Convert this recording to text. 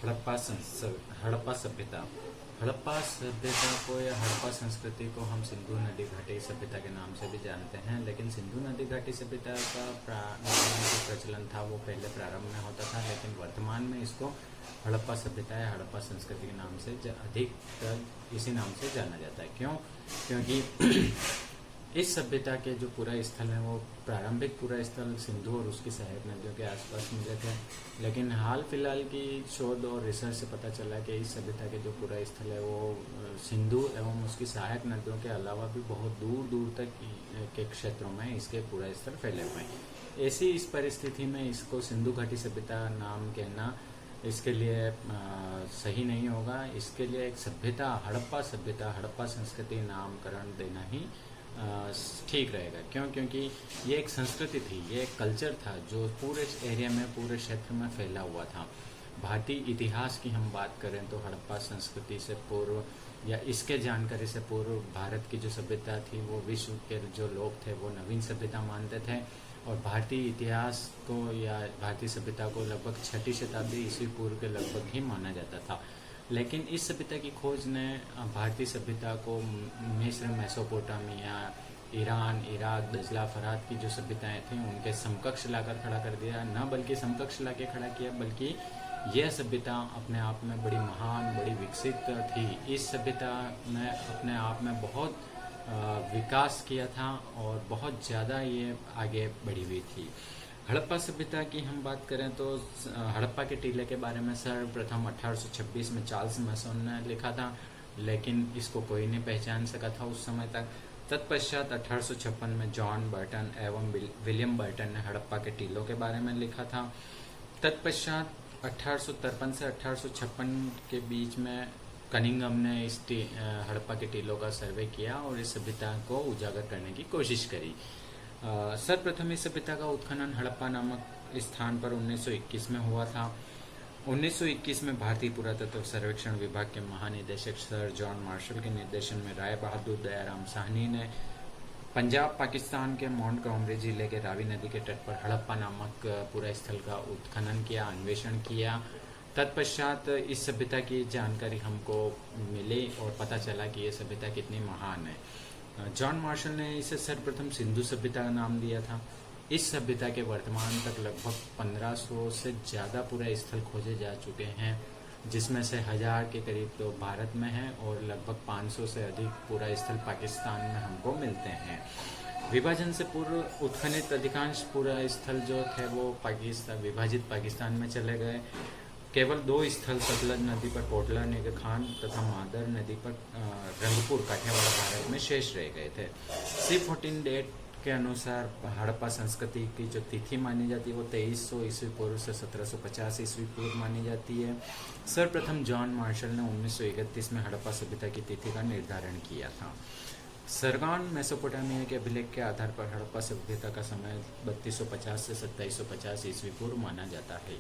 हड़प्पा सभ्यता। हड़प्पा सभ्यता को या हड़प्पा संस्कृति को हम सिंधु नदी घाटी सभ्यता के नाम से भी जानते हैं, लेकिन सिंधु नदी घाटी सभ्यता का जो प्रचलन था वो पहले प्रारंभ में होता था, लेकिन वर्तमान में इसको हड़प्पा सभ्यता या हड़प्पा संस्कृति के नाम से अधिक इसी नाम से जाना जाता है। क्यों? क्योंकि इस सभ्यता के जो पूरा स्थल है वो प्रारंभिक पूरा स्थल सिंधु और उसकी सहायक नदियों के आसपास मिले थे, लेकिन हाल फिलहाल की शोध और रिसर्च से पता चला कि इस सभ्यता के जो पूरा स्थल है वो सिंधु एवं उसकी सहायक नदियों के अलावा भी बहुत दूर दूर तक के क्षेत्रों में इसके पूरा स्थल फैले हुए हैं। ऐसी इस परिस्थिति में इसको सिंधु घाटी सभ्यता नाम कहना इसके लिए सही नहीं होगा। इसके लिए एक सभ्यता हड़प्पा संस्कृति नामकरण देना ही ठीक रहेगा। क्यों? क्योंकि ये एक संस्कृति थी, ये एक कल्चर था जो पूरे एरिया में, पूरे क्षेत्र में फैला हुआ था। भारतीय इतिहास की हम बात करें तो हड़प्पा संस्कृति से पूर्व या इसके जानकारी से पूर्व भारत की जो सभ्यता थी वो विश्व के जो लोग थे वो नवीन सभ्यता मानते थे, और भारतीय इतिहास को या भारतीय सभ्यता को लगभग 6वीं शताब्दी ईस्वी पूर्व के लगभग ही माना जाता था। लेकिन इस सभ्यता की खोज ने भारतीय सभ्यता को मिस्र, मेसोपोटामिया, ईरान, इराक, दजला, फरात की जो सभ्यताएं थीं उनके समकक्ष लाकर खड़ा कर दिया। न बल्कि समकक्ष लाके खड़ा किया, बल्कि यह सभ्यता अपने आप में बड़ी महान, बड़ी विकसित थी। इस सभ्यता ने अपने आप में बहुत विकास किया था और बहुत ज़्यादा ये आगे बढ़ी हुई थी। हड़प्पा सभ्यता की हम बात करें तो हड़प्पा के टीले के बारे में सर्वप्रथम 1826 में चार्ल्स मैसन ने लिखा था, लेकिन इसको कोई नहीं पहचान सका था उस समय तक। तत्पश्चात 1856 में जॉन बर्टन एवं विलियम बर्टन ने हड़प्पा के टीलों के बारे में लिखा था। तत्पश्चात 1853 से 1856 के बीच में कनिंघम ने इस हड़प्पा के टीलों का सर्वे किया और इस सभ्यता को उजागर करने की कोशिश करी। सर्वप्रथम इस सभ्यता का उत्खनन हड़प्पा नामक स्थान पर 1921 में हुआ था। 1921 में भारतीय पुरातत्व सर्वेक्षण विभाग के महानिदेशक सर जॉन मार्शल के निर्देशन में राय बहादुर दयाराम साहनी ने पंजाब पाकिस्तान के माउंट कामरी जिले के रावी नदी के तट पर हड़प्पा नामक पूरा स्थल का उत्खनन किया, अन्वेषण किया। तत्पश्चात इस सभ्यता की जानकारी हमको मिली और पता चला कि ये सभ्यता कितनी महान है। जॉन मार्शल ने इसे सर्वप्रथम सिंधु सभ्यता का नाम दिया था। इस सभ्यता के वर्तमान तक लगभग 1500 से ज़्यादा पूरा स्थल खोजे जा चुके हैं, जिसमें से 1000 के करीब तो भारत में है और लगभग 500 से अधिक पूरा स्थल पाकिस्तान में हमको मिलते हैं। विभाजन से पूर्व उत्खनित अधिकांश पूरा स्थल जो थे वो विभाजित पाकिस्तान में चले गए। केवल 2 स्थल सतलज नदी पर कोटला नेगर खान तथा मादर नदी पर रंगपुर काठियावाड़ भारत में शेष रह गए थे। C14 डेट के अनुसार हड़प्पा संस्कृति की जो तिथि मानी जाती है वो 2300 ईस्वी पूर्व से 1750 ईस्वी पूर्व मानी जाती है। सर्वप्रथम जॉन मार्शल ने 1931 में हड़प्पा सभ्यता की तिथि का निर्धारण किया था। सरगान मेसोपोटामिया के अभिलेख के आधार पर हड़प्पा सभ्यता का समय 3250 से 2750 ईस्वी पूर्व माना जाता है।